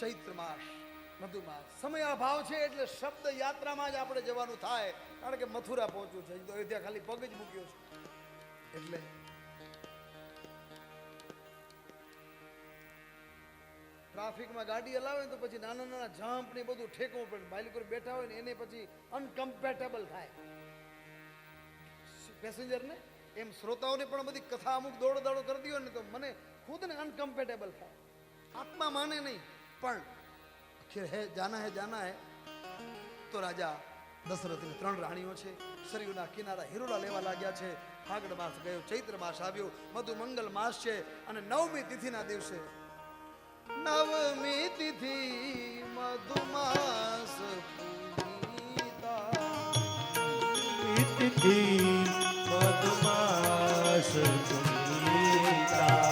ચૈત્ર માસ મધુમાસ સમય અભાવ છે એટલે શબ્દ યાત્રામાં જ આપણે જવાનું થાય, કારણ કે મથુરા પહોંચ્યું છે તો અયોધ્યા ખાલી પગ જ મૂક્યો છે એટલે ટ્રાફિકમાં ગાડી હલાવે તો પછી નાના નાના જમ્પ ને બધું ઠેકવું પડે, બાઇક પર બેઠા હોય ને એને પછી અનકમ્પેટેબલ થાય પેસેન્જર ને, એમ શ્રોતાઓને પણ બધી કથા અમુક દોડો દોડો કરતી હોય ને તો મને ખુદ ને અનકમ્પેટેબલ થાય, આત્મા માને નહીં પણ આખિર હે જાના હે તો રાજા દશરથની 3 રાણીઓ છે, સરયુના કિનારા હિરોલા લેવા લાગ્યા છે. ફાગણ માસ ગયો, ચૈત્ર માસ આવ્યો, મધુ મંગલ માસ છે અને 9મી તિથિના દિવસે 9મી તિથિ મધુમાસ પુનીતા, તિથિ મધુમાસ પુનીતા,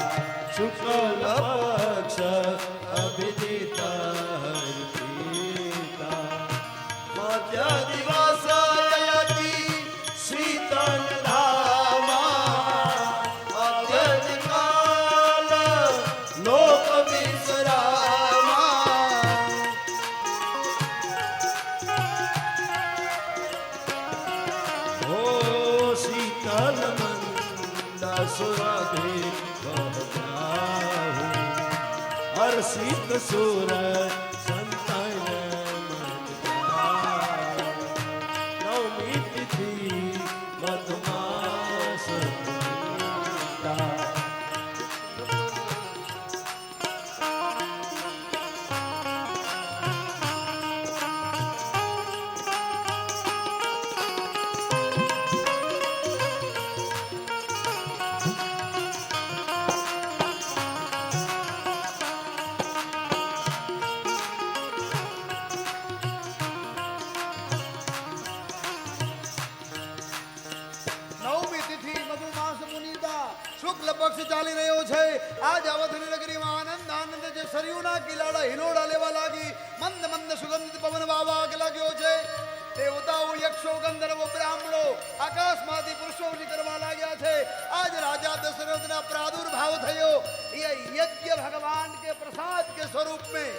શુક્લ પક્ષ અભિજીત હરિતા, મધ્ય દિવસ યતિ શીતલ ધામા, અદ્યત કાલ લોક વિશ્રામા, ઓ શીતલ મંદ સુરભિ બહજાહુ, હર્ષિત સુર સંતન મનજાહુ, 9મી તિથિ મધુમાસ પુનીતા. શુક્લ પક્ષ ચાલી રહ્યો છે. આજ અવધની નગરીમાં આનંદ આનંદ છે. સરયુના કિલાડા હિલોડા લેવા લાગી, મંદ મંદ સુગંધિત પવન વાવા લાગ્યો છે. દેવતાઓ, યક્ષો, ગંધર્વો, બ્રાહ્મણો આકાશમાંથી પુરુષો નીકળવા લાગ્યા છે. આજ રાજા दशरथના प्रादुर्भाव થયો. ये यज्ञ भगवान के प्रसाद के स्वरूप में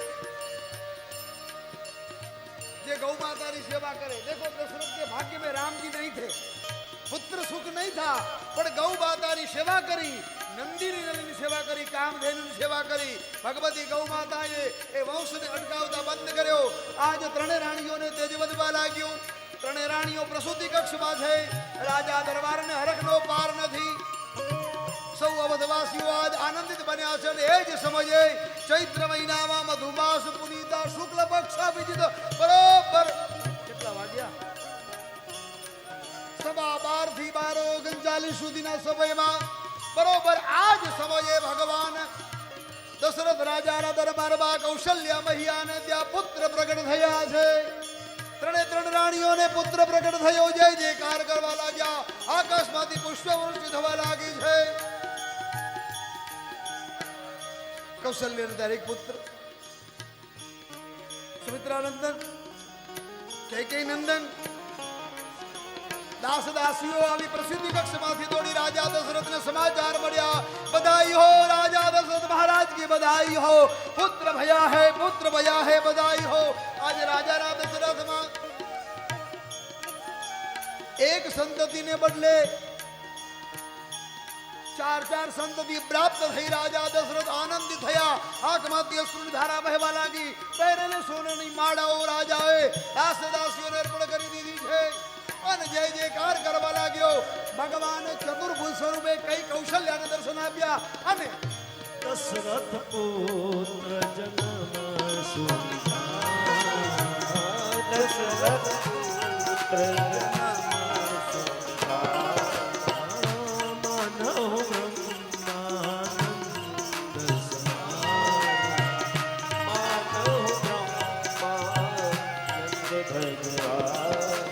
જે गौ माता की सेवा करे. देखो दशरथ के भाग्य में राम जी नहीं थे, पुत्र सुख नहीं था, पर गौ माता की सेवा करी, नंदीनी नंदीनी सेवा करी, कामधेनु की सेवा करी. भगवती गौ माताए ए वंश ने अटकावता बंद કર્યો. आज 3 રાણીઓને તેજ વધવા લાગ્યું. 3 રાણીઓ પ્રસૂતિ કક્ષમાં છે. રાજા દરબારને હરખનો પાર નથી. સૌ અવધવાસીઓ આજ આનંદિત બન્યા છે. એ જ સમયે ચૈત્ર મહિનામાં મધુમાસ પુનીતા શુક્લ પક્ષ અભિજીત બરોબર કેટલા વાગ્યા? 12:30 થી 12:39 સુધીના સમયમાં બરોબર આ જ સમયે ભગવાન દશરથ રાજાના દરબારમાં કૌશલ્યા મહિયાને ત્યાં પુત્ર પ્રગટ થયા છે. 3 રાણીઓને પુત્ર પ્રગટ થયો. જય જયકાર કરવા લાગ્યા. આકાશમાંથી પુષ્પવૃષ્ટિ થવા લાગી છે. કૌશલ્યને ત્યારે એક પુત્ર સુમિત્રાનંદન, કૈકેયી નંદન, દાસ દાસીઓ આવી પ્રસિદ્ધિ કક્ષમાંથી દોડી રાજા દશરથને સમાચાર મળ્યા. બધાઈ હો રાજા દશરથ મહારાજ की बधाई हो, पुत्र भया है बधाई हो. आज राजा दशरथમાં एक संतति ने बदले 4 संतति प्राप्त થઈ. રાજા દશરથ આનંદિત થયા. આંખમાંથી અશ્રુની ધારા વહેવા લાગી. પહેરેલી સોનાની માળાઓ રાજાએ દાસ દાસીઓને અર્પણ કરી દીધી છે અને જય જયકાર કરવા લાગ્યો. ભગવાન ચતુર્ભુજ સ્વરૂપે કઈ કૌશલ્યાને દર્શન આપ્યા અને દશરથ પુત્ર જન્મ સુનિધા, દશરથ પુત્ર જન્મ સુનિધા, માનવ બ્રહ્માનંદ સમાન, માનવ બ્રહ્માનંદ ભગવાન.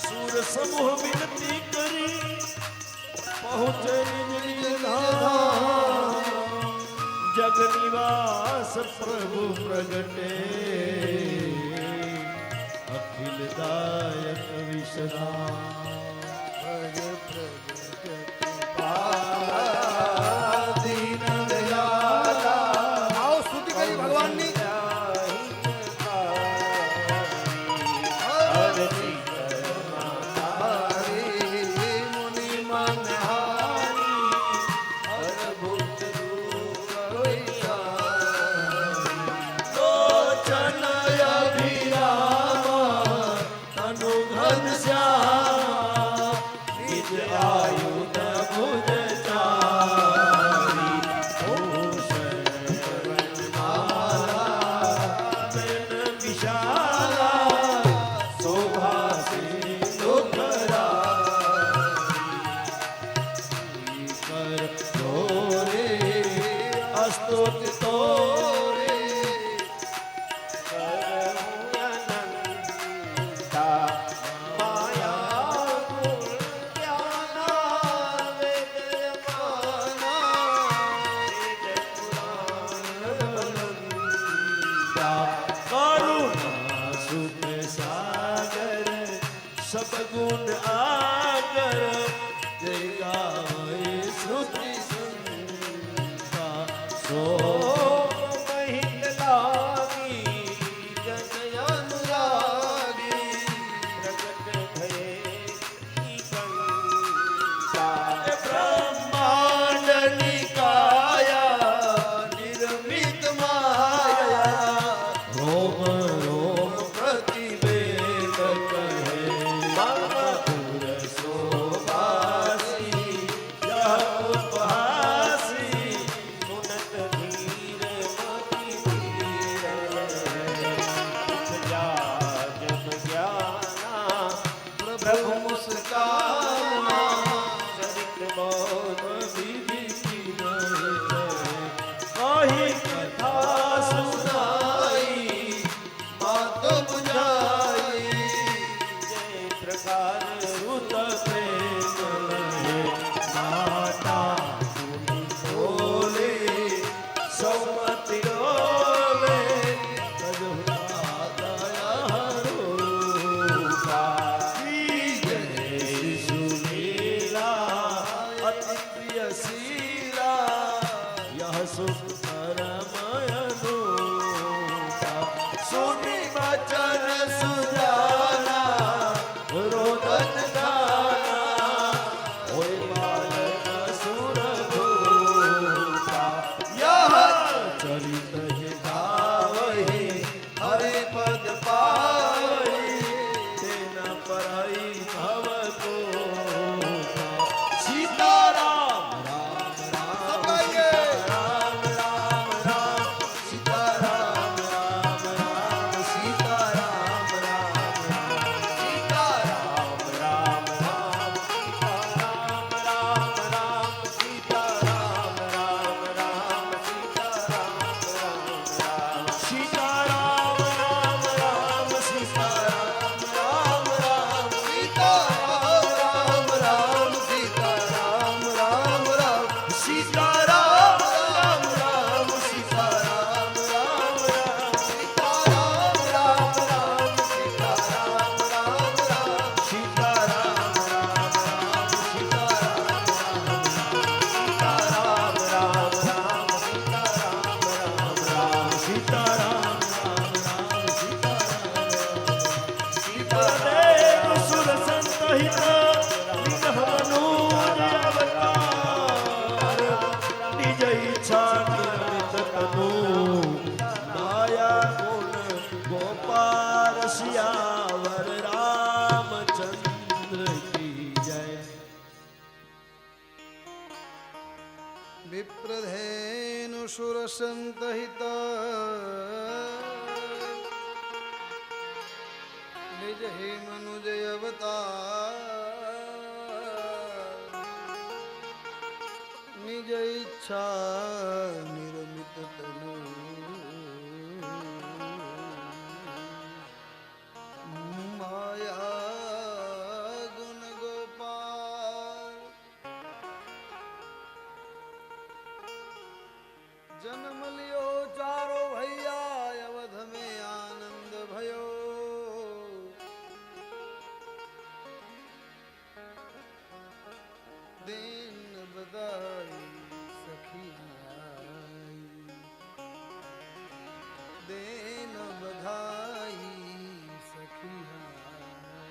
સુર સમૂહ વિનતી કરી પહોંચે જગ નિવાસ પ્રભુ પ્રગટે, અખિલ દાયક વિશ્રામ. આવો સ્તુતિ કરી ભગવાનની. आयुध भुज चारी भूषण वनमाला नयन विशाला शोभा सिंधु करारी कर तोरे अस्तुत तोरे सब गुण आगर जय गावे श्रुति संता सो महित लागी जन अनुरागी प्रगट भये की कंता ब्रह्मांड निकाया निर्मित माया रोम रोम प्रतिवेद कहे मधुर शोभासी यह उपहासी सुनत धीर मति धीर उपजा जब ज्ञाना प्रभु मुस्काना सरित मौन विधि की कही कथा सुनाई मात बुझाई जय प्रकार रुत प्रेम लहे माता तुम बोले सौमति डोले दया रूपा जय सुलीला अति प्रिय शीला यह सुख परमय अनूठा सुनि वचन सुजाना रोदन गाना होय बालक सुर भूपा यह चरित है गावहि हरे पद पावहि तेना पराई भव को सीताराम राम राम राम राम राम सीताराम राम राम सीताराम राम राम सीताराम राम राम सीताराम राम राम सीताराम राम राम सीताराम राम राम सीताराम राम राम सीताराम राम सीताराम राम राम सीताराम राम राम सीताराम राम राम सीताराम राम राम सीताराम राम राम सीताराम राम राम सीताराम राम राम सीताराम राम राम सीताराम राम राम सीतादेव सुर संतहित मनुज अवतार निज इच्छा निरमित तनु माया गुण गोपाल सियावर रामचंद्र की जय। विप्रधेनु सुरसंतहित निज हे मनुज अवतार निज इच्छा निर्मित तनु माया गुण गोपाल जन्म लियो चारो भैया अवध में आनंद भयो दिन बधाई सखियाई दिन बधाई सखियाई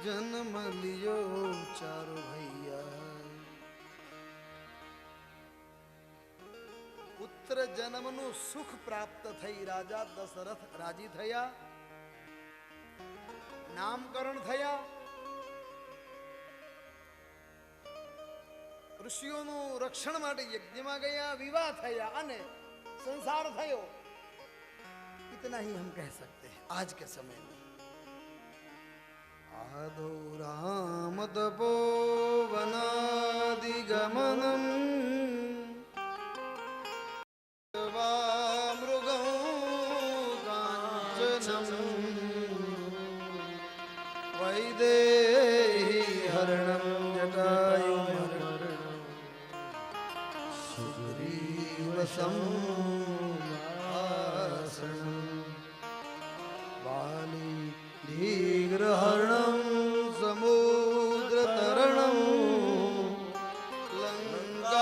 जन्म लियो चारो भैया પુત્ર જન્મનું સુખ પ્રાપ્ત થઈ રાજા દશરથ રાજી થયા, નામકરણ થયા, ઋષિઓનું રક્ષણ માટે યજ્ઞમાં ગયા, વિવાહ થયા અને સંસાર થયો. इतना ही हम कह सकते हैं आज के समय में. आदो राम तपोवनादिगमनम् मृगं काञ्चनम् वैदेही हरणं जटायुमरणं सुग्रीवसंहासनं बाली दीर्घहरणं समुद्रतरणं लङ्कापुरीदाहनं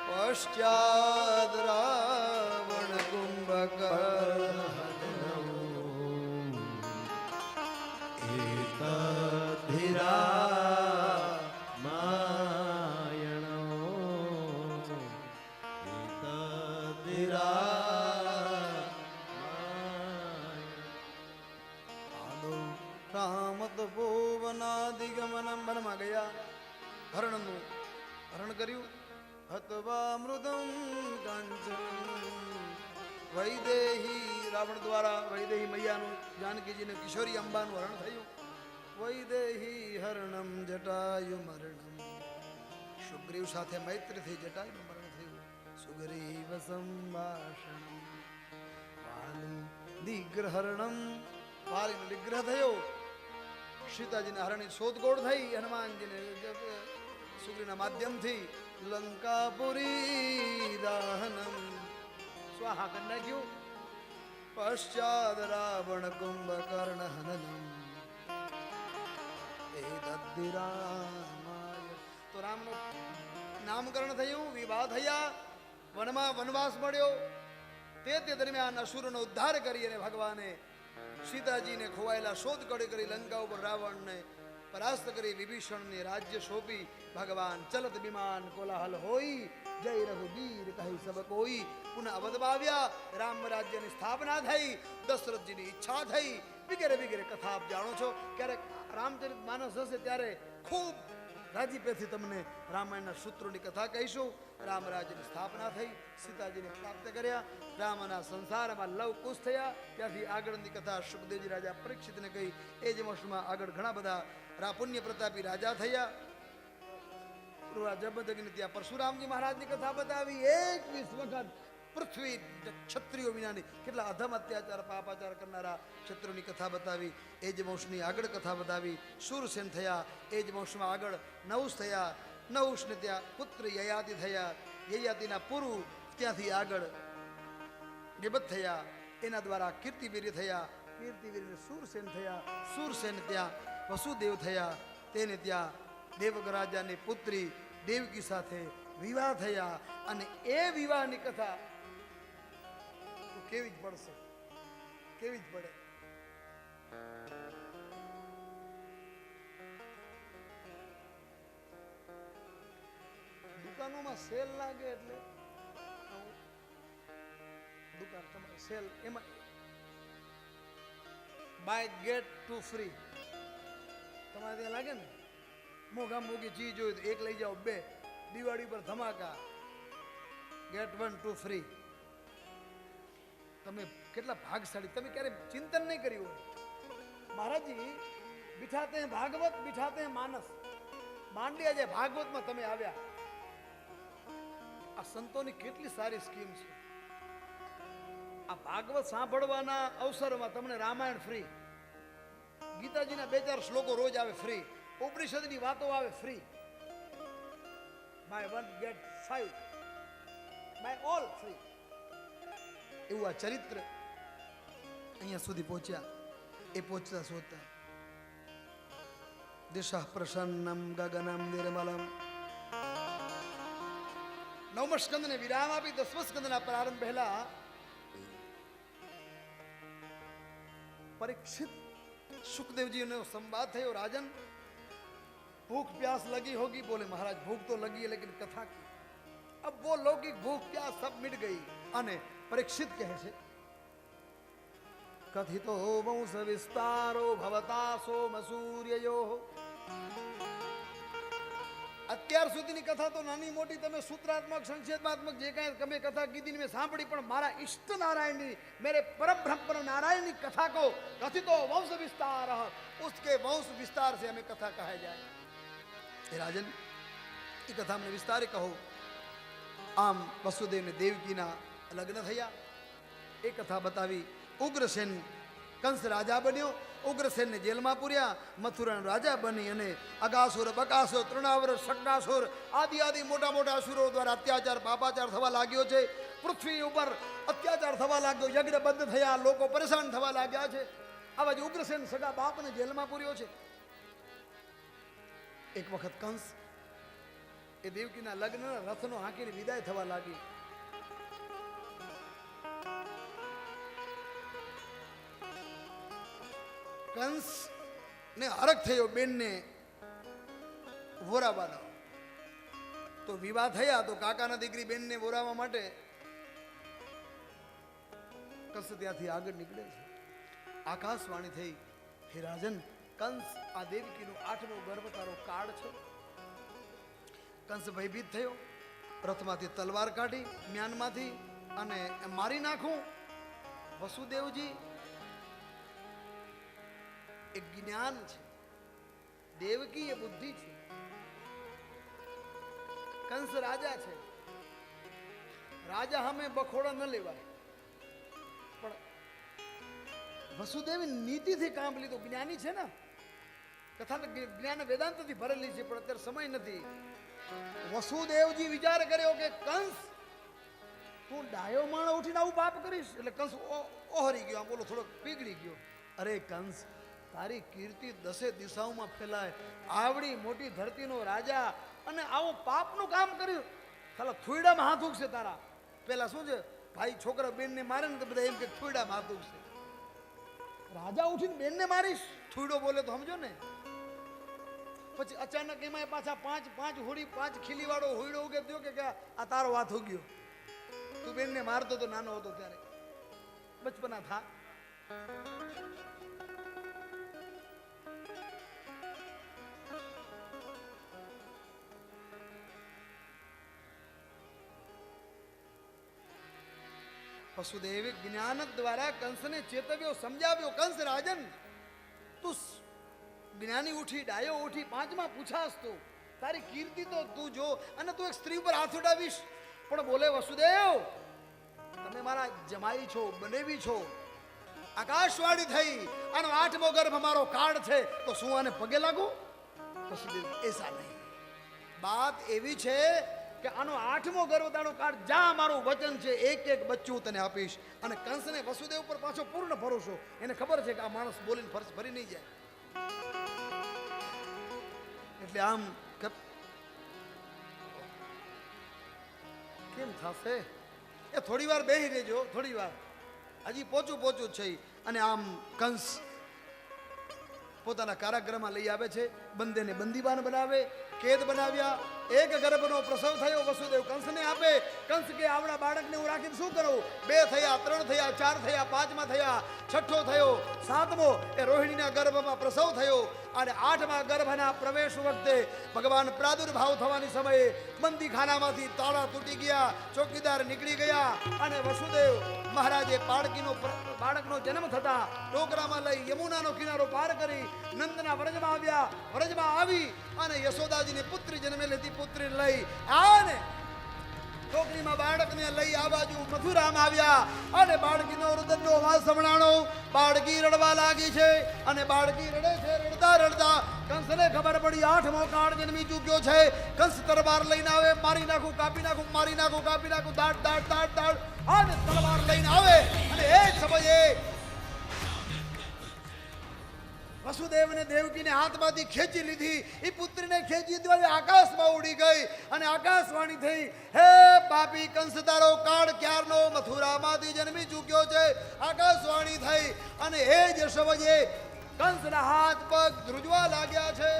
पश्चाद् रावण कुम्भकर्णहनम् રામતપોવનાદિગમનમ વનમાં ગયા, હરણનું હરણ કર્યું. હતવા મૃદમ કાંચન વૈદેહી, રાવણ દ્વારા વૈદેહી મૈયાનું, જાનકીજીને કિશોરી અંબાનું હરણ થયું. વૈદેહી હરણમ જટાયુ મરણમ, સુગ્રીવ સાથે મૈત્રીથી જટાયુનું મરણ થયું. સુગ્રીવ સંભાષણમ વાલી દીર્ઘહરણમ, વાલીનો નિગ્રહ થયો. સીતાજીને હરણની શોધખોળ થઈ હનુમાનજીને સુગ્રીવના માધ્યમથી. લંકાપુરી દાહનમ, સ્વાહા કરી નાખ્યું. પશ્ચાદ રાવણ કુંભકર્ણ હનનમ એતદ્ધિ રામાય, તો રામનું નામકરણ થયું, વિવાહ થયા, વનમાં વનવાસ મળ્યો. તે દરમિયાન અસુરનો ઉદ્ધાર કરી અને ભગવાને સીતાજીને ખોવાયેલા શોધખોળ કરી લંકા ઉપર રાવણને પરાસ્ત કરી વિભીષણને રાજ્ય સોંપી. ભગવાન ચલત વિમાન કોલાહલ હોઈ, જય રઘુબીર કહી સબ કોઈ. પુનઃ અવધમાં આવ્યા, રામ રાજ્યની સ્થાપના થઈ, દશરથજીની ઈચ્છા થઈ, વગેરે વગેરે કથા આપ જાણો છો. ક્યારેક રામચરિત માનસ હશે ત્યારે ખૂબ રાજીપેથી તમને રામાયણના સૂત્રોની કથા કહીશું. રામ રાજ્યની સ્થાપના થઈ, સીતાજીને પ્રાપ્ત કર્યા, રામના સંસારમાં લવ કુશ થયા. ત્યાંથી આગળની કથા સુખદેવજી રાજા પરીક્ષિતને કહી. એ જ વર્ષમાં આગળ ઘણા બધા પુણ્ય પ્રતાપી રાજા થયા. જબદગ્નિ ત્યાં પરશુરામજી મહારાજની કથા બતાવી. 21 વખત પૃથ્વી ક્ષત્રિયો વિનાની કેટલા અધમ અત્યાચાર પાપાચાર કરનારા ક્ષત્રિયોની કથા બતાવી. એ જ વંશની આગળ કથા બતાવી. શૂરસેન થયા. એ જ વંશમાં આગળ નહુષ થયા. નહુષને ત્યાં પુત્ર યયાતિ થયા. યયાતિના પુરુ ત્યાંથી આગળ નિબદ્ધ થયા. એના દ્વારા કીર્તિવીર્ય થયા. કીર્તિવીર્ય શૂરસેન થયા. શૂરસેન ત્યાં વસુદેવ થયા. તેને ત્યાં દેવક રાજાની પુત્રી દેવકી સાથે વિવાહ થયા. અને એ વિવાહની કથા તો કેવી જ પડશે, કેવી જ પડે. દુકાનોમાં સેલ લાગે એટલે દુકાન તમારે સેલ, એમાં બાય ગેટ ટુ ફ્રી તમારે ત્યાં લાગે ને. મોઘા મોઘી ચીજ હોય તો એક લઈ જાઓ, 2. દિવાળી પર ધમાકા, ગેટ 1 2 ફ્રી. તમે કેટલા ભાગશાળી, તમે ક્યારે ચિંતન નહીં કર્યું હોય. મહારાજજી બિઠાતે હૈ ભાગવત, બિઠાતે હૈ માનસ. માંડ્યા જાય ભાગવતમાં તમે આવ્યા. આ સંતોની કેટલી સારી સ્કીમ છે. આ ભાગવત સાંભળવાના અવસરમાં તમને રામાયણ ફ્રી, ગીતાજીના 2-4 શ્લોકો રોજ આવે ફ્રી, ઉપનિષદની વાતો આવે free. Buy 1 get 5, buy all free. એવું આ ચરિત્ર અહીંયા સુધી પહોંચ્યા. એ પહોંચતા શોધતા દિશ પ્રસન્નમ ગગનમ નિર્મલમ. 9મા સ્કંદને વિરામ આપી 10મા સ્કંદના પ્રારંભ પહેલા परीक्षित सुखदेव जी ने संवाद थे। राजन भूख प्यास लगी होगी, बोले महाराज भूख तो लगी है लेकिन कथा की। अब वो लौकिक भूख प्यास सब मिट गई। अने परीक्षित कहे छे કથિતો વંશ વિસ્તારો ભવતા સોમસૂર્યયો. અત્યાર સુધીની કથા તો નાની મોટી તમે સૂત્રાત્મક સંક્ષેપાત્મક જે કાંઈ તમે કથા કીધી મેં સાંભળી, પણ મારા ઈષ્ટ નારાયણની મેરે परब्रह्म नारायण की कथा को कथितो वंश विस्तार, उसके वंश विस्तार से हमें कथा कहा जाए. हे राजन, ये कथा हमने विस्तार कहो. आम वसुदेव ने देवकी ना लग्न थया એ કથા બતાવી. ઉગ્રસેન કંસ રાજા બન્યો, ઉગ્રસેન ને જેલમાં પૂર્યા, મથુરા રાજા બની અને અગાસુર, બકાસુર, તૃણાવર, શક્કાસુર આદિ આદિ મોટા મોટા અસુરો દ્વારા અત્યાચાર પાપાચાર થવા લાગ્યો છે. પૃથ્વી ઉપર અત્યાચાર થવા લાગ્યો, યજ્ઞ બંધ થયા, લોકો પરેશાન થવા લાગ્યા છે. આવા જ ઉગ્રસેન સગા બાપને જેલમાં પૂર્યો છે. એક વખત કંસ એ દેવકીના લગ્ન રથનો હાંકીને વિદાય થવા લાગી. કંસ ને હરખ થયો બેનને વોરાવાનો. તો વિવાહ થયા તો કાકાના દીકરી બેનને વોરાવા માટે કંસ ત્યાંથી આગળ નીકળે છે. આકાશવાણી થઈ, હે રાજન, કંસ આ દેવકીનો 8મો ગર્ભ તારો કાળ છે. કંસ ભયભીત થયો, રથમાંથી તલવાર કાઢી મ્યાનમાંથી અને મારી નાખું. વસુદેવજી એ જ્ઞાન છે, દેવકી એ બુદ્ધિ છે. કંસ રાજા છે, રાજા સામે બખોડા ન લેવાય, પણ વસુદેવ નીતિથી કામ લીધું. જ્ઞાની છે ને, કથા તો જ્ઞાન વેદાંતથી ભરેલી છે, પણ અત્યારે સમય નથી. વસુદેવજી વિચાર કર્યો કે કંસ તું ડાયો માણો ઉઠીને આવું પાપ કરીશ. એટલે કંસ ઓહરી ગયો, આમ બોલો થોડો પીગળી ગયો. અરે કંસ, તારી કીર્તિ 10 દિશાઓમાં ફેલાય, આવડી મોટી ધરતીનો રાજા અને આવું પાપનું કામ કર્યું. ખાલી થુયડામાં હાથ ઉગશે તારા. પેલા શું છે, ભાઈ છોકરા બેનને મારે ને તો બધા એમ કે થુયડામાં હાથ ઉગશે. રાજા ઉઠીને બેનને મારીશ, થુયડો બોલે તો સમજો ને. પછી અચાનક એમાં પાછા પાંચ હોડી 5 ખીલી વાળો હોયડો ઉગે થયો કે આ તારો હાથ ઉગ્યો. તું બેનને મારતો તો નાનો હતો ત્યારે, બચપના થા. વસુદેવ જ્ઞાન દ્વારા કંસને ચેતવ્યો, સમજાવ્યો. કંસ રાજન, તું જ્ઞાની ઉઠી, ડાયો ઉઠી, 5માં પૂછાસ તું, તારી કીર્તિ તો તું જો, અને તું એક સ્ત્રી ઉપર હાથ ઉડાવીશ. પણ બોલે વસુદેવ, તમે મારા જમાઈ છો, બનેવી છો. આકાશવાણી થઈ, આનો 8મો ગર્ભ મારો કાળ છે, તો શું આને પગે લાગુ? વસુદેવ, એસા નહીં. બાત એવી છે કે આનો 8મો ગર્ભ તારો કાળ, જા મારું વચન છે, એક એક બચ્ચું તને આપીશ. અને કંસને વસુદેવ પર પાછો પૂર્ણ ભરોસો, એને ખબર છે કે આ માણસ બોલીને ફરજ ભરી નહીં જાય. એટલે આમ કેમ થશે? એ થોડી વાર બેસી રહેજો, થોડી વાર, હજી પોચું છે. અને આમ કંસ પોતાના કારાગૃહમાં લઈ આવે છે, બંદેને બંદીવાન બનાવે, કેદ બનાવ્યા. એક ગર્ભનો પ્રસવ થયો, વસુદેવ કંસને આપે. કંસ કે આવડા બાળકને હું રાખીને શું કરું? 2 થયા, 3 થયા, 4 થયા, 5માં થયા, 6થો થયો, 7મો એ રોહિણીના ગર્ભમાં પ્રસવ થયો. અને 8મા ગર્ભના પ્રવેશ વખતે ભગવાન પ્રાદુર્ભાવ થવાની સમયે બંદીખાનામાંથી તાળા તૂટી ગયા, ચોકીદાર નીકળી ગયા. અને વસુદેવ મહારાજે બાળકનો જન્મ થતા ટોકરામાં લઈ યમુનાનો કિનારો પાર કરી નંદના વ્રજમાં આવ્યા. વ્રજમાં આવી અને યશોદાજીની પુત્રી જન્મેલી હતી, પુત્રી લઈ આને છોકરીમાં બાળકને લઈ આ બાજુ મથુરામાં આવ્યા. અને બાળકીનો રુદનનો અવાજ સંભળાણો, બાળકી રડવા લાગી છે. અને બાળકી રડે છે, રડતા રડતા કંસને ખબર પડી 8મો કાળ જન્મી ચૂક્યો છે. કંસ તલવાર લઈને આવે, મારી નાખું, કાપી નાખું, મારી નાખું, કાપી નાખું, દાટ દાટ દાટ દાટ, અને તલવાર લઈને આવે. અને એ જ સમયે વસુદેવને દેવકીને હાથમાંથી ખેંચી લીધી. એ પુત્રીને ખેંચી દ્વારા આકાશમાં ઉડી ગઈ. અને આકાશવાણી થઈ, હે પાપી કંસ, તારો કાળ ક્યારનો મથુરામાંથી જન્મી ચૂક્યો છે. આકાશવાણી થઈ અને એ જ સમયે કંસના હાથ પગ ધ્રુજવા લાગ્યા છે.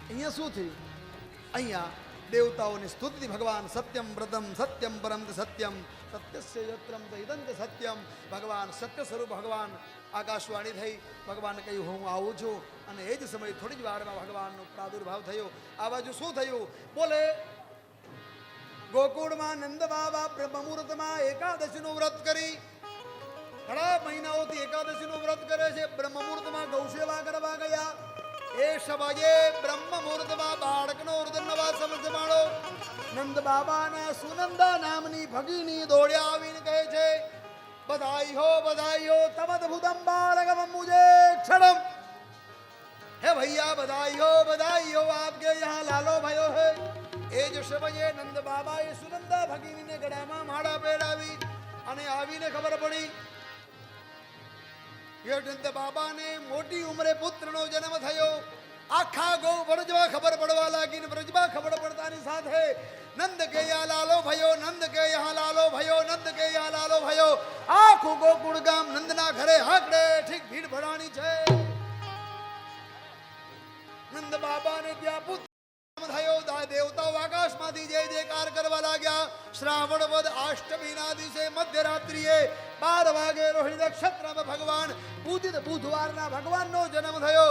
અહીંયા શું થયું? અહીંયા દેવતાઓની સ્તુતિ, ભગવાન સત્યમ વ્રતમ સત્યમ પરમ સત્યમ સત્યસ્ય યત્રમ તૈદંત સત્યમ. ભગવાન સત્ય સ્વરૂપ ભગવાન આકાશવાણી થઈ. ભગવાન કહ્યું હું આવું છું. અને એ જ સમયે થોડી જ વારમાં ભગવાનનો પ્રાદુર્ભાવ થયો. આ બાજુ શું થયું બોલે ગોકુળમાં નંદ બાબા બ્રહ્મ મુહૂર્તમાં એકાદશીનું વ્રત કરી. ઘણા મહિનાઓથી એકાદશીનું વ્રત કરે છે. બ્રહ્મ મુહૂર્તમાં ગૌસેવા કરવા ગયા. એ સમયે બ્રહ્મ મુહૂર્તમાં બાળકનો નવા સમજ માળો. નંદ બાબાના સુનંદા નામની ભગીની દોડ્યા આવીને કહે છે બધાઈ હો તમદભુતમ બાળકમ મુજે ક્ષણમ. હે ભૈયા બધાઈ હો આપકે યહાં લાલો भयो है. એ જ સમયે નંદ બાબાએ સુનંદા ભગીનીને ગળામાં માળા પહેરાવી અને આવીને ખબર પડી કે નંદ બાબાને મોટી ઉંમરે પુત્રનો જન્મ થયો. આખા ગૌ વ્રજમાં ખબર પડવા લાગી. વ્રજમાં ખબર પડતાની સાથે નંદ કે યા લાલો ભયો, નંદ કે યહાં લાલો ભયો, નંદ કે યહાં લાલો ભયો. આખું ગોકુળ ગામ નંદના ઘરે હાકડે ઠીક ભીડ ભરાણી છે. નંદ બાબાને ત્યાં પુત્ર થયો. દેવતાઓ આકાશમાંથી જય જયકાર કરવા લાગ્યા. શ્રાવણ વદ અષ્ટમીના દિવસે મધ્યરાત્રિએ 12 વાગે રોહિણી નક્ષત્રમાં ભગવાન પૂજિત બુધવારના ભગવાનનો જન્મ થયો.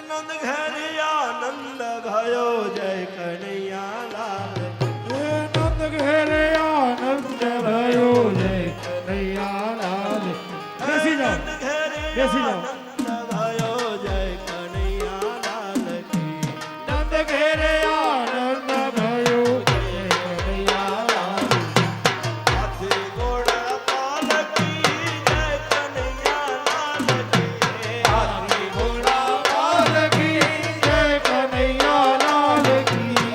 નંદ ઘરે આનંદ भयो જય કનૈયા લાલ. નંદ ઘેરે આનંદ ભયો જય કનૈયા લાલ. બેસી જાઓ, નંદ ઘરે બેસી જાઓ. આનંદ भयो જય કનૈયા લાલ કી. નંદ ઘેરે આનંદ ભયો જય કનૈયા લાલ. હાથી ઘોડા પાલકી જય કનૈયા લાલ કી. હાથી ઘોડા પાલકી જય કનૈયા લાલ કી.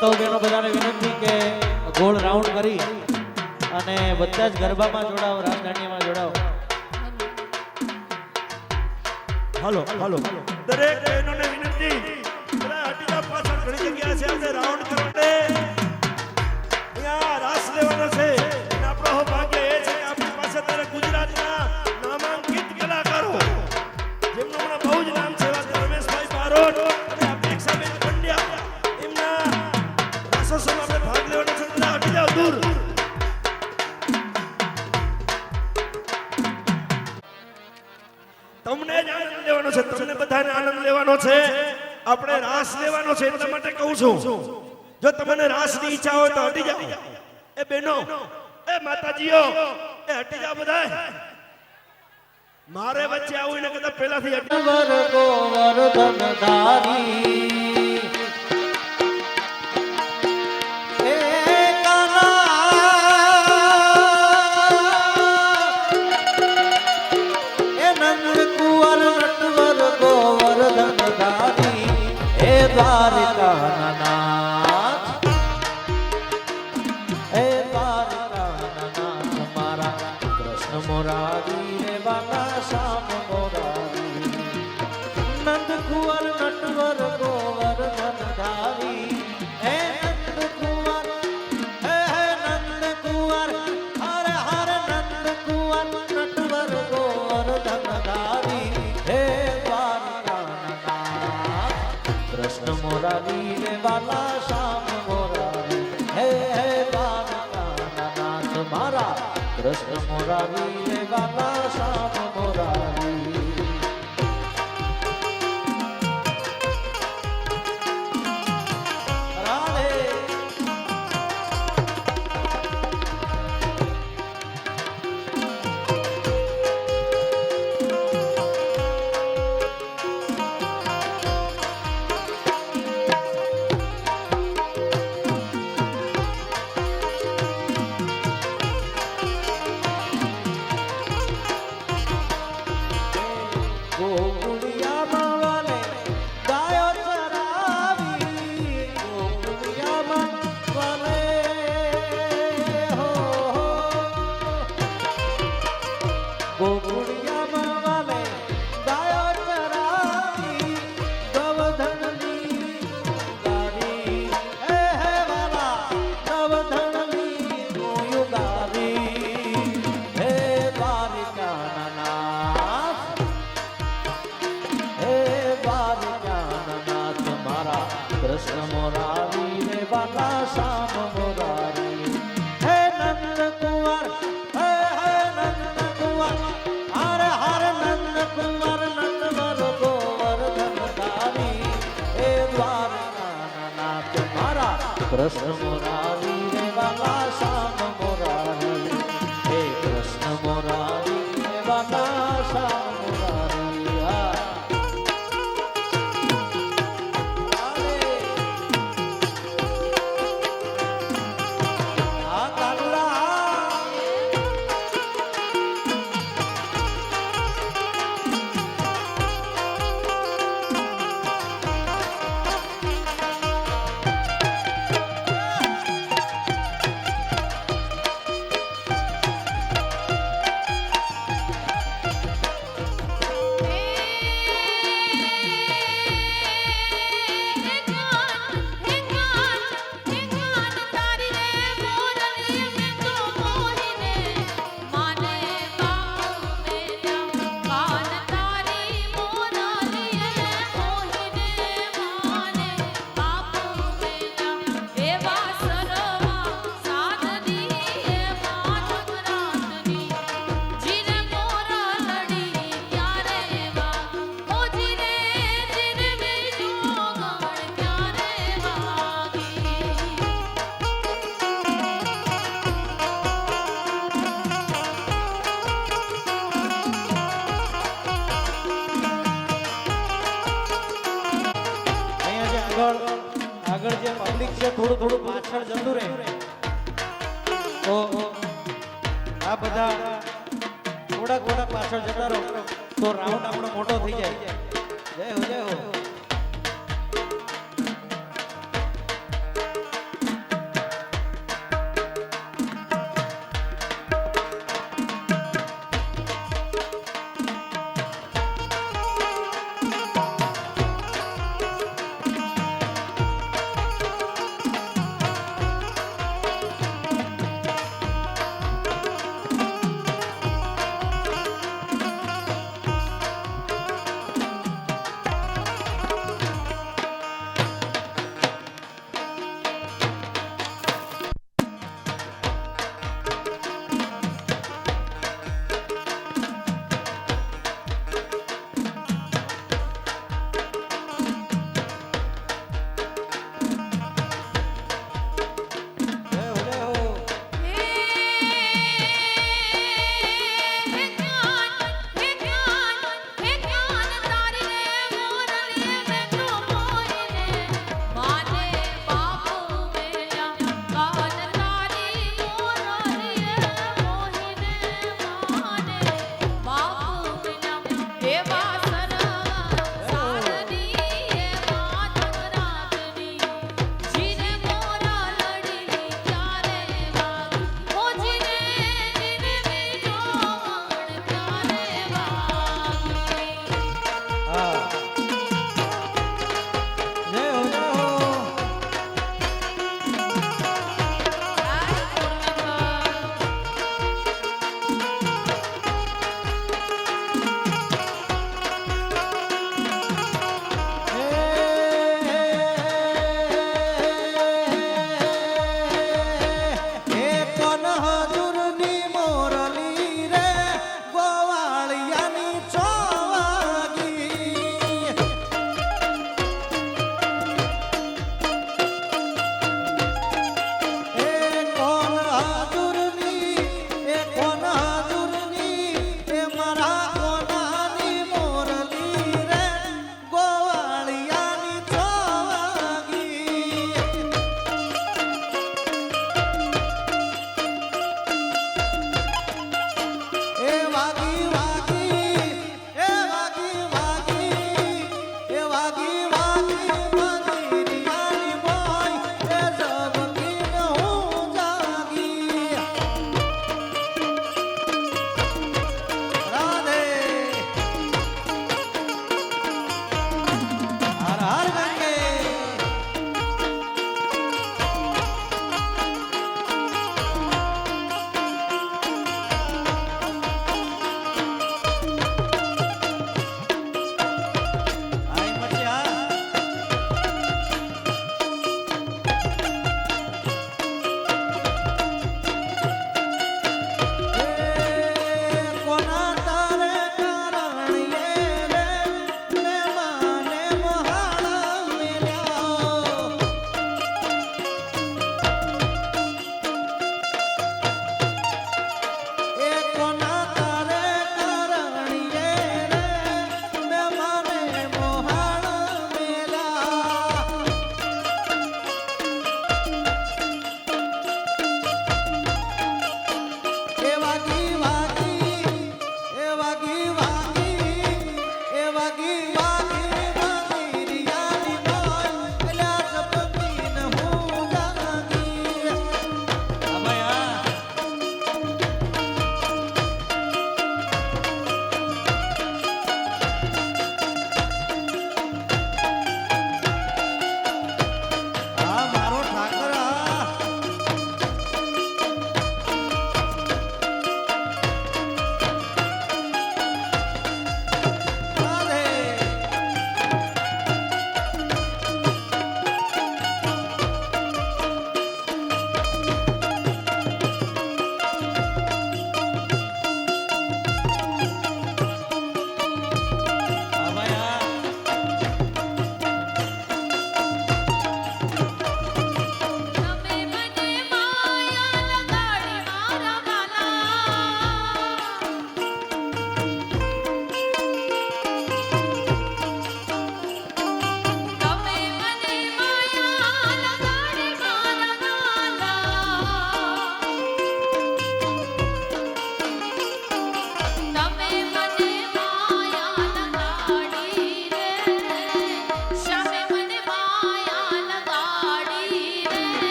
માતાઓ બહેનો બધાને વિનંતી કે ગોળ રાઉન્ડ કરી અને બધા જ ગરબામાં જોડાઓ, રાજધાનીમાં જોડાઓ. હાલો હાલો દરેક બહેનોને વિનંતી, બધા હટીના પાછળ ઘણી જગ્યા છે, આપણે રાઉન્ડ કરવા દે. અહીંયા રાસ લેવાનો છે અને આપણો ભાગ્ય એ છે કે આપણી પાસે ત્યારે ગુજરાતના નામાંકિત કલાકારો જેમનું હમણાં બહુ જ નામ છે, એવા રમેશભાઈ બારોટ અને અપેક્ષાબેન પંડ્યા, એમના રાસોત્સવમાં આપણે ભાગ લેવાનો છે. બધા હટી જાઓ દૂર. તમને જ આનંદ લેવાનો છે, તમને બધાને આનંદ લેવાનો છે. આપણે રાસ લેવાનો છે એટલા માટે કહું છું, જો તમને રાસની ઈચ્છા હોય તો હટી જાઓ. એ બહેનો, એ માતાજીઓ, એ હટી જાઓ બધા. મારે વચ્ચે આવું ને કદાચ પહેલાથી હટી વર ગોવર્ધનધારી એ દ્વારિકાના નાથ, હે દ્વારિકાના નાથ મારા કૃષ્ણ મોરારી રે વાલા શ્યામ મોરારી. નંદ કુંવર નટવર ગોવર્ધનધારી હે નંદ કુંવર, હે નંદ કુંવર, હરે હરે નંદ કુંવર નટવર ગોવર્ધનધારી હે કૃષ્ણ મોરારી રે વાલા શ્યામ મોરારી હે હે દ્વારકાના નાથ મારા કૃષ્ણ મોરારી રે વાલા શ્યામ મોરારી. રાધે કૃષ્ણ મોરારી રે વાલા શ્યામ મોરારી હે નંદ કુંવર, હે હે નંદ કુંવર, હરે હરે નંદ કુંવર નટવર ગોવર્ધનધારી હે દ્વારકાના નાથ મારા કૃષ્ણ મોરારી રે વાલા શ્યામ મોરારી હે કૃષ્ણ મોરારી રે વાલા શ્યામ મોરારી. આગળ જે પબ્લિક છે થોડું થોડું પાછળ જતું રહે તો આ બધા થોડા થોડા પાછળ જતા રહો તો રાઉન્ડ આપણો મોટો થઈ જાય. જય હો જય હો.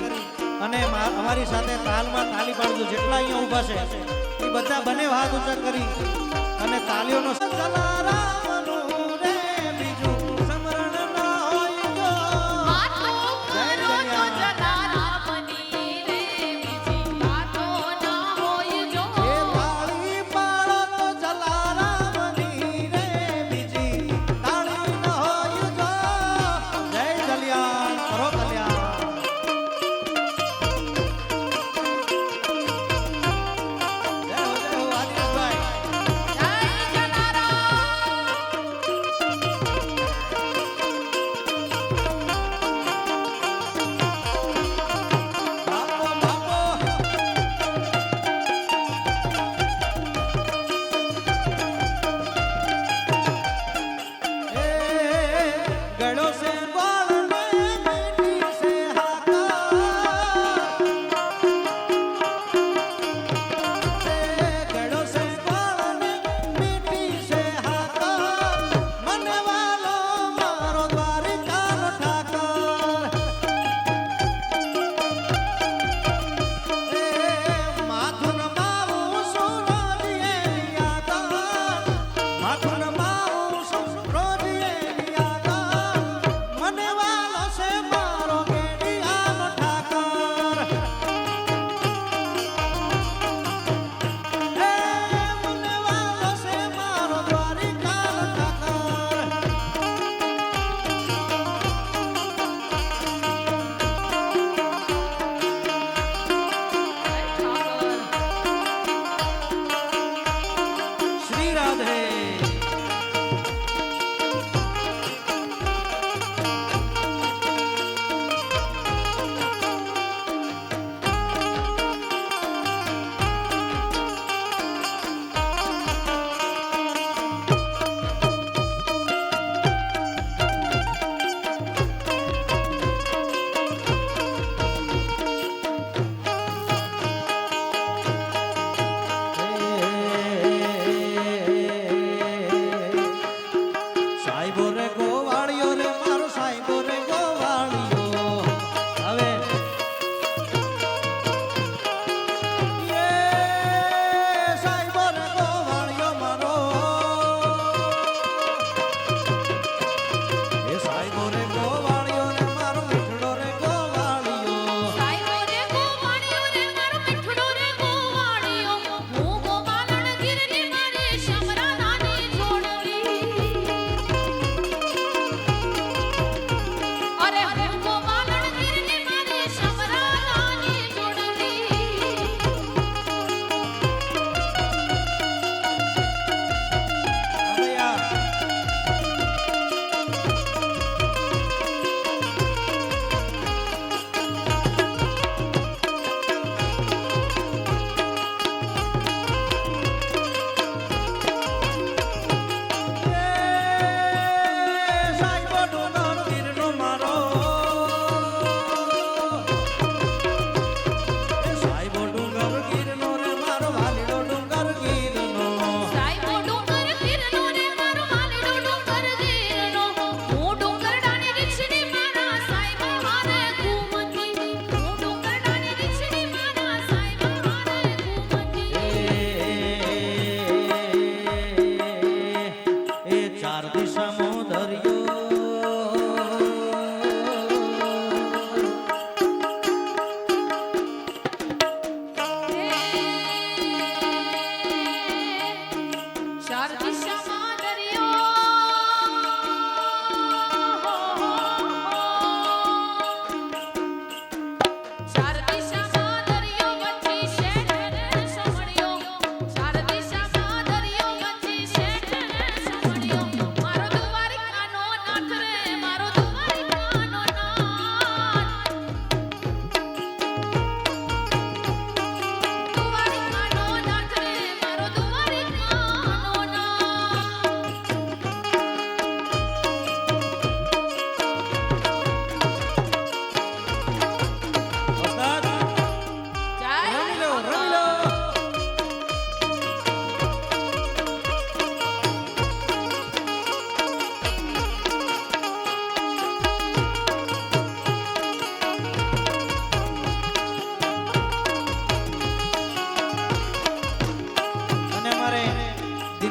કરી અને અમારી સાથે તાલમાં તાલી પાડજો. જેટલા અહીંયા ઊભા છે એ બધા બંને હાથ ઊંચા કરી અને તાલીઓનો જલારામનું રે બીજું સમરણ ન હોય જો. વાતો કરો તો જલારામની રે બીજી વાતો ન હોય જો. એ તાળી પાડો તો જલારામની રે બીજી તાળી ન હોય જો. જય જલિયાણ કરો કલ્યાણ. જય હો આદિશભાઈ. જય જલારામ.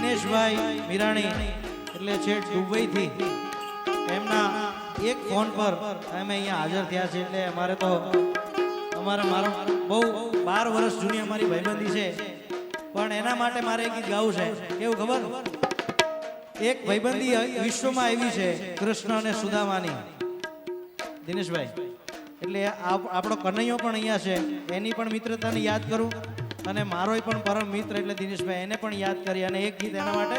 દિનેશભાઈ મિરાણી એટલે છે દુબઈથી એમના એક ફોન પર અમે અહીંયા હાજર થયા છે એટલે અમારે તો મારો બહુ 12 વર્ષ જૂની અમારી ભાઈબંધી છે પણ એના માટે મારે એક ગીત ગાવું છે કેવું ખબર એક ભાઈબંધી વિશ્વમાં આવી છે કૃષ્ણ અને સુદામાની દિનેશભાઈ એટલે આપણો કનૈયો પણ અહીંયા છે એની પણ મિત્રતાને યાદ કરું અને મારોય પણ પરમ મિત્ર એટલે દિનેશભાઈ એને પણ યાદ કરી અને એક ગીત એના માટે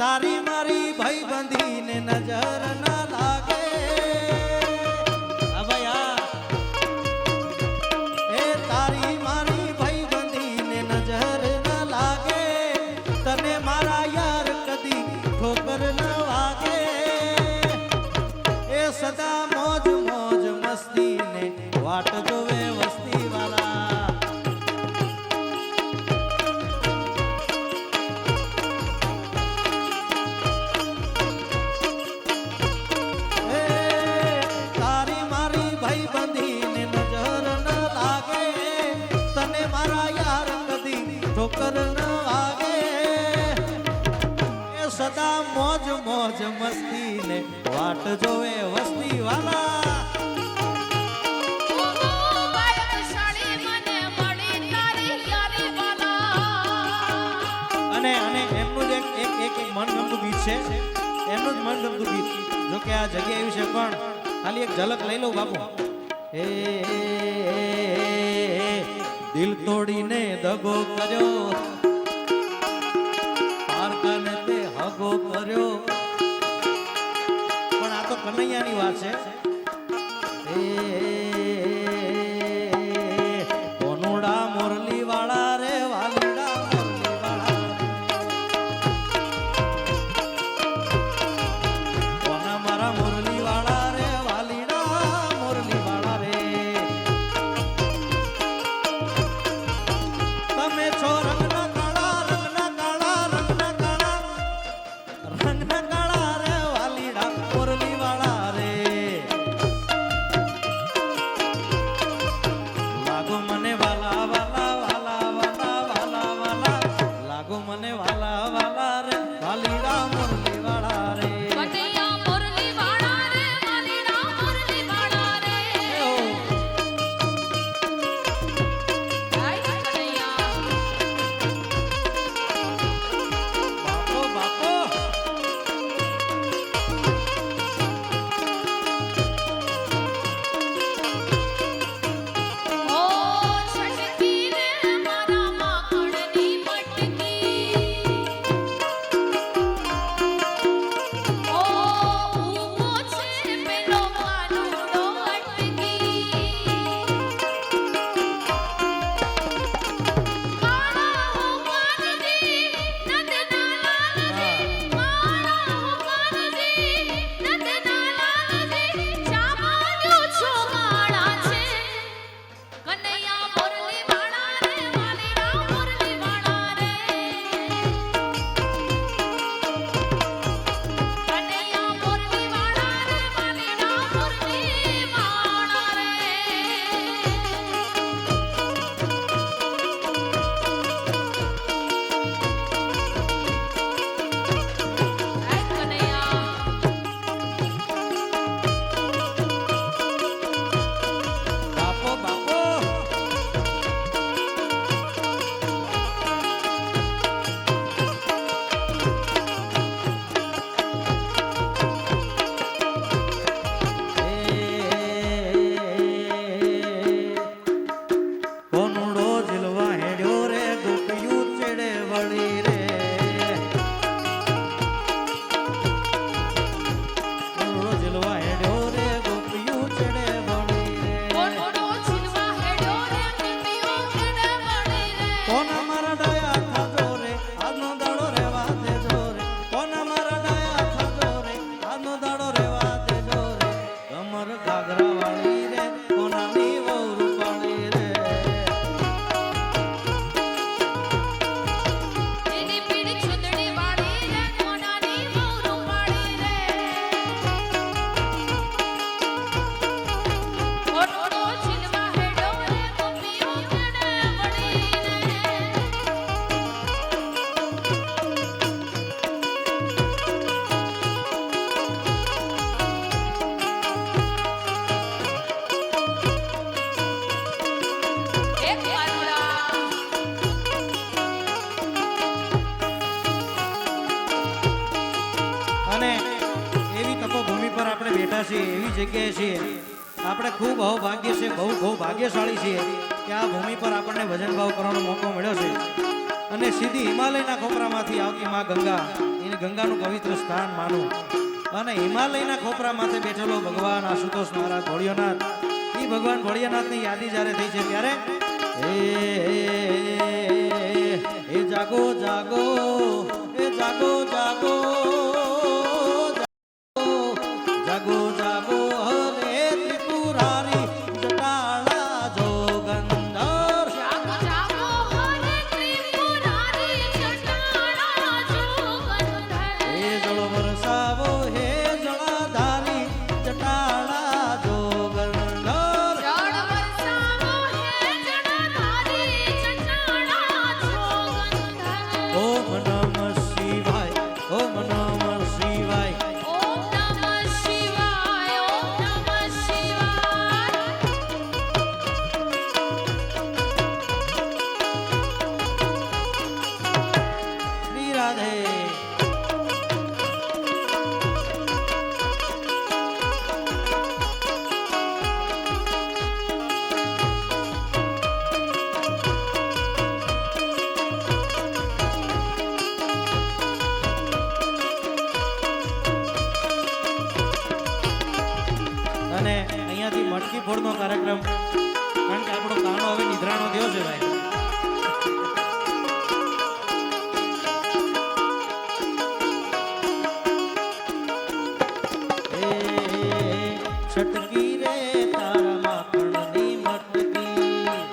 તારી મારી ભાઈબંધીને નજર ના લાગે એ તારી મારી ભાઈબંધીને નજર ના લાગે તને મારા યાર કદી ઠોકર ના વાગે એ સદા મોજ મોજ મસ્તીને વાટ જોવે વસ્તી વાળા તારી મારી ભાઈબંધીને નજર ન લાગે તને મારા યાર કદી ઠોકર ન વાગે એ સદા મોજ મોજ મસ્તીને વાટ જોવે વસ્તી વાળા ઓહો બાયક શાળી મને મળી તારી યારી વાલા અને એમનું જ એક મનગમતું ગીત છે એમનું જ મનગમતું ગીત જો કે આ જગ્યા એવી છે પણ ખાલી એક ઝલક લઈ લઉં બાપુ એ દિલ તોડીને દગો કર્યો પારકાને તે હગો કર્યો પણ આ તો કનૈયાની વાત છે એ કોનુડા મોરલી વાળા રે વાલીડા મોરલી વાળા કોના મારા મોરલી વાળા રે વાલીડા મોરલી વાળા રે તમે છો રંગના કાળા રંગના કાળા રે વાલીડા મોરલી વાળા રે છીએ એવી જગ્યાએ છીએ આપણે ખૂબ અહોભાગ્ય છે બહુ ભાગ્યશાળી છીએ કે આ ભૂમિ પર આપણને ભજન ભાવ કરવાનો મોકો મળ્યો છે અને સીધી હિમાલયના ખોપરામાંથી આવતી માં ગંગા એને ગંગાનું પવિત્ર સ્થાન માનું અને હિમાલયના ખોપરામાંથી બેઠેલો ભગવાન આશુતોષ મહારાજ ભોળિયાનાથ એ ભગવાન ભોળિયાનાથની યાદી જ્યારે થઈ છે ત્યારે એ જાગો જાગો એ જાગો જાગો જાગો જાગો હરે ત્રિપુરારી જટાળા જોગંદર જાગો જાગો હરે ત્રિપુરારી જટાળા જોગંધર હે જળ વરસાવો હે જળાધારી જટાળા જોગંદર જળ વરસાવો હે જટાધારી જટાળા જોગંધર ઓમ નમઃ શિવાય ઓમ નમઃ શિવાય ઓમ નમઃ શિવાય ઓમ નમઃ શિવાય શ્રી રાધે અને અહીંયાથી મટકી ફોડનો કાર્યક્રમ કારણ કે આપણો કાનો હવે નિદ્રાનો થયો છે ભાઈ છટકી રે તારા માખણની મટકી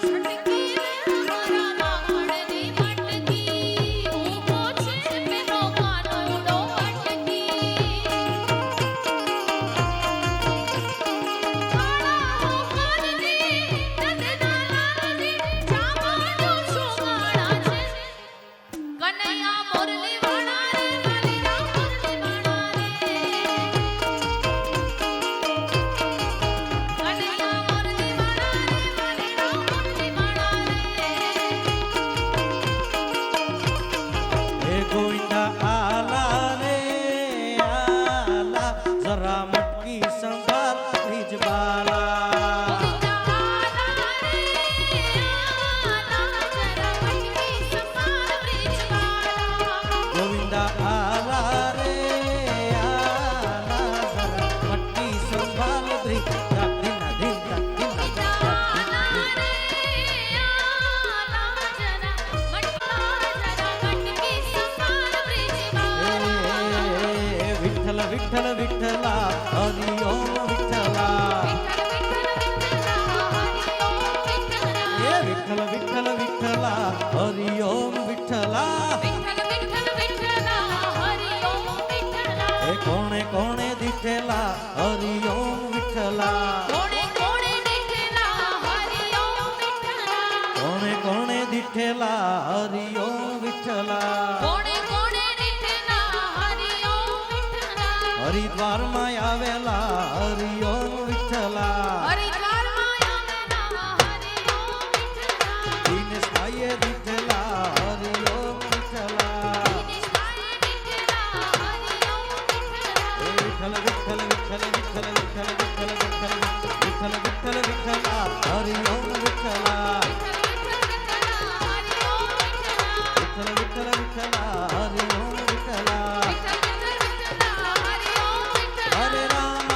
છટકી રે મારા માખણની મટકી ઊભો છે પેલો કાનુડો અટકી કાળા કાનજી નંદના નંદી જામાનું સુમાળા છે કનૈયા મોરલી વાળા રે વાલીરા મોરલી વાળા રે કનૈયા મોરલી વાળા રે વાલીરા મોરલી વાળા રે હે ગોવિંદા આલા રે આલા જરા મટકી સંભાળ ત્રીજ બાલા ગોવિંદા આલા રે આલા જરા મટકી સંભાળ ત્રીજ ધીના ધીના વિઠ્ઠલ વિઠ્ઠલ વિઠ્ઠલા હરિ ઓમ વિઠ્ઠલા હે વિઠ્ઠલ વિઠ્ઠલ વિઠ્ઠલા હરિ ઓમ વિઠ્ઠલા હે કોણે કોણે દીઠેલા હરિ ઓમ વિઠ્ઠલા કોણે કોણે દીઠેલા હરિ ઓમ વિઠ્ઠલા હરિદ્વારમાં આવેલા હરિ ઓમ વિઠ્ઠલા દિનેશ ભાઈએ દીઠેલા હરિ ઓમ વિઠ્ઠલા હે વિઠ્ઠલ વિઠ્ઠલ વિઠ્ઠલ વિઠ્ઠલ વિઠ્ઠલ વિઠ્ઠલ વિઠ્ઠલ વિઠ્ઠલ વિઠ્ઠલ વિઠ્ઠલા હરિ ઓમ વિઠ્ઠલા વિઠ્ઠલ વિઠ્ઠલ વિઠ્ઠલા હરિ ઓમ વિઠ્ઠલા હરે રામ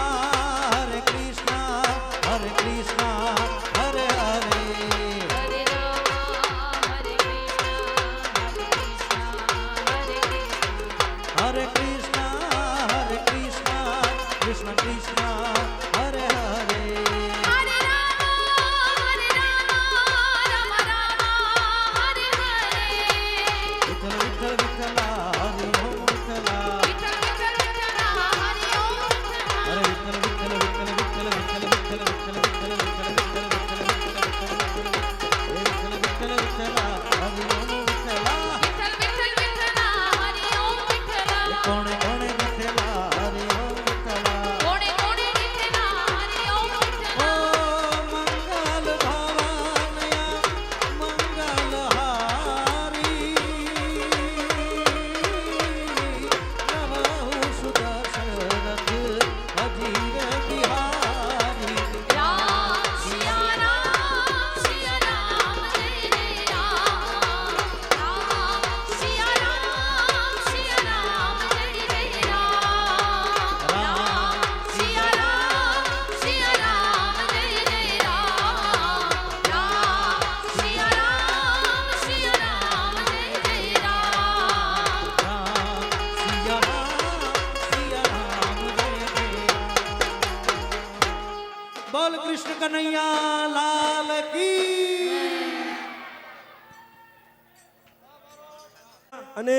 અને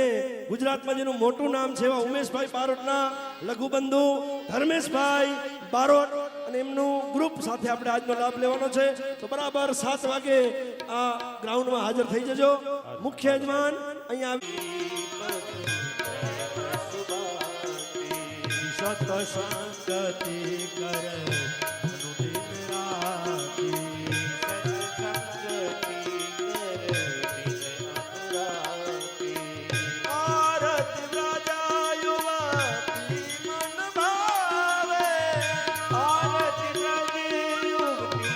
ગુજરાતમાં જેનું મોટું નામ છે એવા ઉમેશભાઈ બારોટના લઘુબંધુ ધર્મેશભાઈ બારોટ અને એમનું ગ્રુપ સાથે આપણે આજનો લાભ લેવાનો છે. તો બરાબર 7 વાગે આ ગ્રાઉન્ડમાં હાજર થઈ જજો. મુખ્ય યજમાન અહીંયા સત સંગતિ કરે અનુદિન રાતી આરતી રાજા યુવતી મન ભાવે આરતી રાજી યુવતી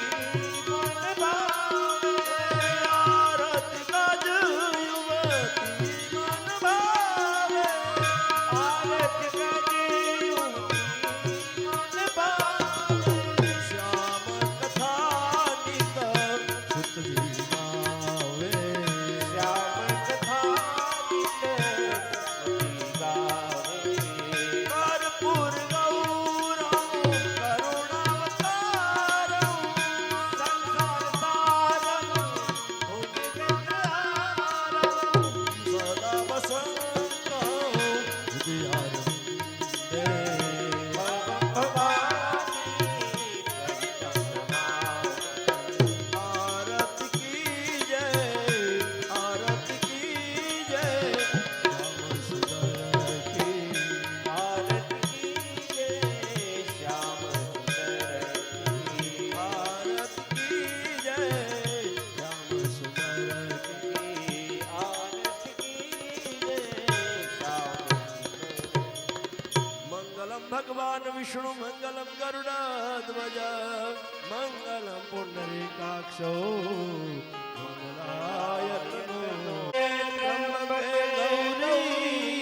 મન ભાવે આરતી રાજ યુવતી મન ભાવે આરતી રાજી ભગવાન વિષ્ણુ મંગલમ ગરુડધ્વજ મંગલમ પુંડરીકાક્ષો મંગલાય તનો ત્રંબકે ગૌરી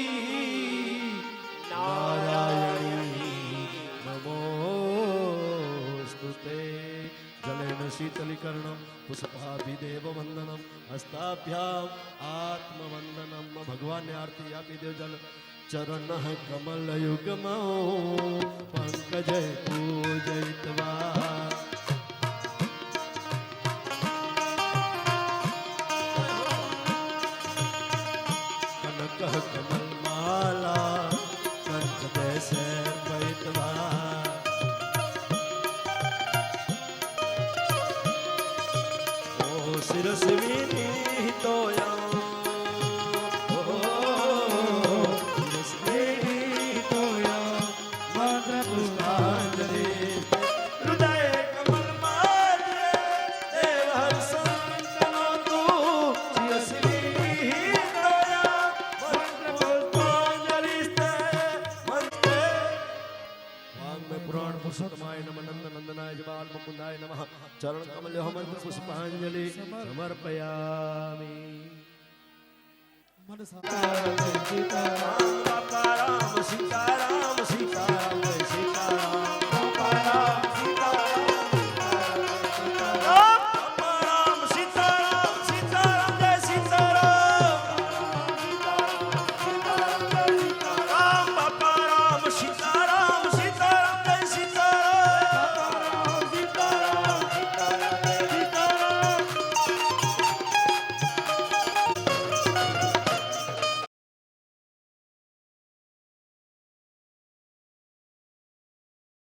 નારાયણી નમોસ્તુતે જલેન શીતલીકર્ણમ પુષ્પાભિદેવ વંદનમ હસ્તાભ્યામ આત્મવંદનમ. ભગવાનને આરતી આપી દેવ. જલ ચરણ કમલ યુગમો પંકજ પૂજયિત્વા કનક કમલ માલા કંઠ દેશે પૈતવા ઓ શિરસ વિનીતોયા ચરણ કમલ્યો મંત્ર પુષ્પાંજલિ સમર્પયામિ. મને સાંભળો. રામ સીતારામ સીતારામ